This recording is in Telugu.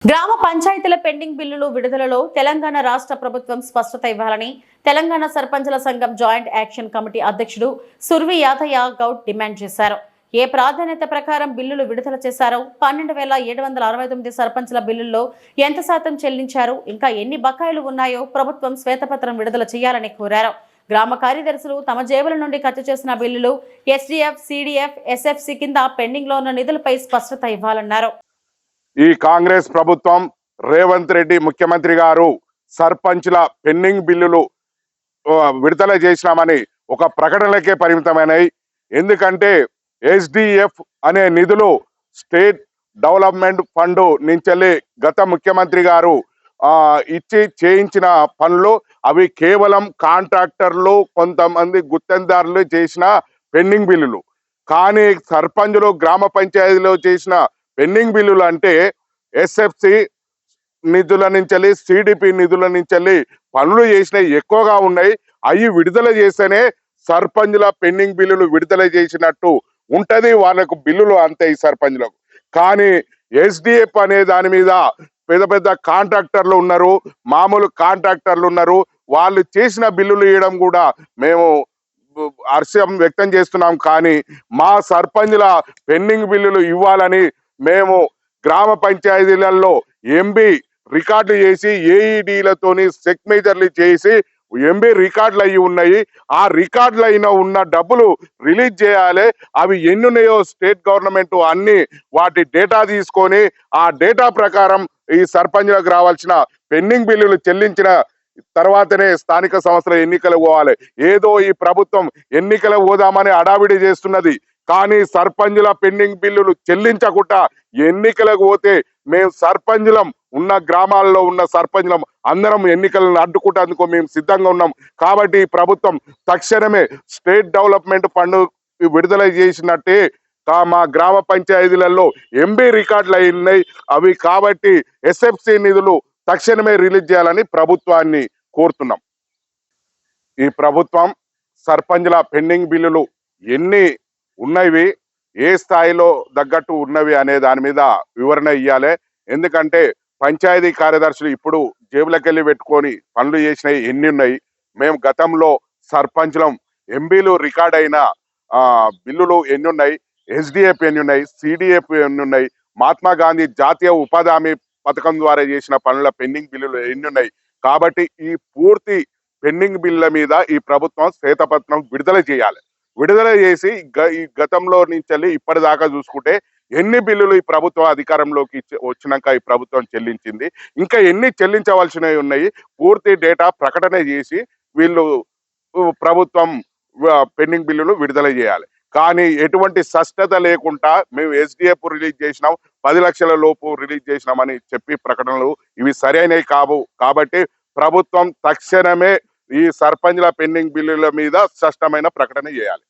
గ్రామ పంచాయతీల పెండింగ్ బిల్లులు విడుదలలో తెలంగాణ రాష్ట్ర ప్రభుత్వం స్పష్టత ఇవ్వాలని తెలంగాణ సర్పంచుల సంఘం జాయింట్ యాక్షన్ కమిటీ అధ్యక్షుడు సుర్వి యాదయ్య గౌడ్ డిమాండ్ చేశారు. ఏ ప్రాధాన్యత ప్రకారం బిల్లులు విడుదల చేశారో 12,769 సర్పంచుల బిల్లుల్లో ఎంత శాతం చెల్లించారు, ఇంకా ఎన్ని బకాయిలు ఉన్నాయో ప్రభుత్వం శ్వేతపత్రం విడుదల చేయాలని కోరారు. గ్రామ కార్యదర్శులు తమ జేబుల నుండి ఖర్చు చేసిన బిల్లులు ఎస్డీఎఫ్, సిడిఎఫ్, ఎస్ఎఫ్సి కింద పెండింగ్ లో ఉన్న నిధులపై స్పష్టత ఇవ్వాలన్నారు. ఈ కాంగ్రెస్ ప్రభుత్వం రేవంత్ రెడ్డి ముఖ్యమంత్రి గారు సర్పంచ్ల పెండింగ్ బిల్లులు విడుదల చేసినామని ఒక ప్రకటనలకే పరిమితమైనవి. ఎందుకంటే ఎస్డిఎఫ్ అనే నిధులు స్టేట్ డెవలప్మెంట్ ఫండ్ నుంచి గత ముఖ్యమంత్రి గారు ఇచ్చి చేయించిన పనులు అవి కేవలం కాంట్రాక్టర్లు, కొంతమంది గుత్తేదారులు చేసిన పెండింగ్ బిల్లులు. కానీ సర్పంచులు గ్రామ పంచాయతీలో చేసిన పెండింగ్ బిల్లులు అంటే ఎస్ఎఫ్సి నిధుల నుంచి, సిడిపి నిధుల నుంచి పనులు చేసినవి ఎక్కువగా ఉన్నాయి. అవి విడుదల చేస్తేనే సర్పంచుల పెండింగ్ బిల్లులు విడుదల చేసినట్టు ఉంటది. వాళ్ళకు బిల్లులు అంతే ఈ సర్పంచులకు. కానీ ఎస్డిఎఫ్ అనే దాని మీద పెద్ద పెద్ద కాంట్రాక్టర్లు ఉన్నారు, మామూలు కాంట్రాక్టర్లు ఉన్నారు. వాళ్ళు చేసిన బిల్లులు ఇవ్వడం కూడా మేము హర్షం వ్యక్తం చేస్తున్నాం. కానీ మా సర్పంచుల పెండింగ్ బిల్లులు ఇవ్వాలని మేము గ్రామ పంచాయతీలలో ఎంబీ రికార్డులు చేసి ఏఈడీలతోని సెక్ మేజర్లు చేసి ఎంబీ రికార్డులు అయ్యి ఉన్నాయి. ఆ రికార్డులు అయినా ఉన్న డబ్బులు రిలీజ్ చేయాలి. అవి ఎన్ని ఉన్నాయో స్టేట్ గవర్నమెంట్ అన్ని వాటి డేటా తీసుకొని ఆ డేటా ప్రకారం ఈ సర్పంచులకు రావాల్సిన పెండింగ్ బిల్లులు చెల్లించిన తర్వాతనే స్థానిక సంస్థల ఎన్నికలు పోవాలి. ఏదో ఈ ప్రభుత్వం ఎన్నికలు పోదామని అడావిడి చేస్తున్నది. కానీ సర్పంచుల పెండింగ్ బిల్లులు చెల్లించకుండా ఎన్నికలకు పోతే మేము సర్పంచులం ఉన్న గ్రామాల్లో ఉన్న సర్పంచులం అందరం ఎన్నికలను అడ్డుకుంటేందుకు మేము సిద్ధంగా ఉన్నాం. కాబట్టి ప్రభుత్వం తక్షణమే స్టేట్ డెవలప్మెంట్ ఫండ్ విడుదల చేసినట్టే మా గ్రామ పంచాయతీలలో ఎంబీ రికార్డులు అయినాయి అవి. కాబట్టి ఎస్ఎఫ్సి నిధులు తక్షణమే రిలీజ్ చేయాలని ప్రభుత్వాన్ని కోరుతున్నాం. ఈ ప్రభుత్వం సర్పంచుల పెండింగ్ బిల్లులు ఎన్ని ఉన్నవి, ఏ స్థాయిలో తగ్గట్టు ఉన్నవి అనే దాని మీద వివరణ ఇవ్వాలి. ఎందుకంటే పంచాయతీ కార్యదర్శులు ఇప్పుడు జేబులకెళ్ళి పెట్టుకొని పనులు చేసినవి ఎన్ని ఉన్నాయి. మేము గతంలో సర్పంచులం ఎంబీలు రికార్డ్ అయిన బిల్లులు ఎన్ని ఉన్నాయి, ఎస్డిఎఫ్ ఎన్ని ఉన్నాయి, సిడిఎఫ్ ఎన్ని ఉన్నాయి, మహాత్మా గాంధీ జాతీయ ఉపాధి హామీ పథకం ద్వారా చేసిన పనుల పెండింగ్ బిల్లులు ఎన్ని ఉన్నాయి. కాబట్టి ఈ పూర్తి పెండింగ్ బిల్లుల మీద ఈ ప్రభుత్వం శ్వేతపత్రం విడుదల చేయాలి. విడుదల చేసి ఈ గతంలో నుంచి ఇప్పటిదాకా చూసుకుంటే ఎన్ని బిల్లులు ఈ ప్రభుత్వం అధికారంలోకి వచ్చినాక ఈ ప్రభుత్వం చెల్లించింది, ఇంకా ఎన్ని చెల్లించవలసినవి ఉన్నాయి, పూర్తి డేటా ప్రకటన చేసి వీళ్ళు ప్రభుత్వం పెండింగ్ బిల్లులు విడుదల చేయాలి. కానీ ఎటువంటి స్పష్టత లేకుండా మేము ఎస్డిఎఫ్ రిలీజ్ చేసినాం, 10 లక్షల లోపు రిలీజ్ చేసినామని చెప్పి ప్రకటనలు ఇవి సరైనవి కావు. కాబట్టి ప్రభుత్వం తక్షణమే ఈ సర్పంచుల పెండింగ్ బిల్లుల మీద స్పష్టమైన ప్రకటన చేయాలి.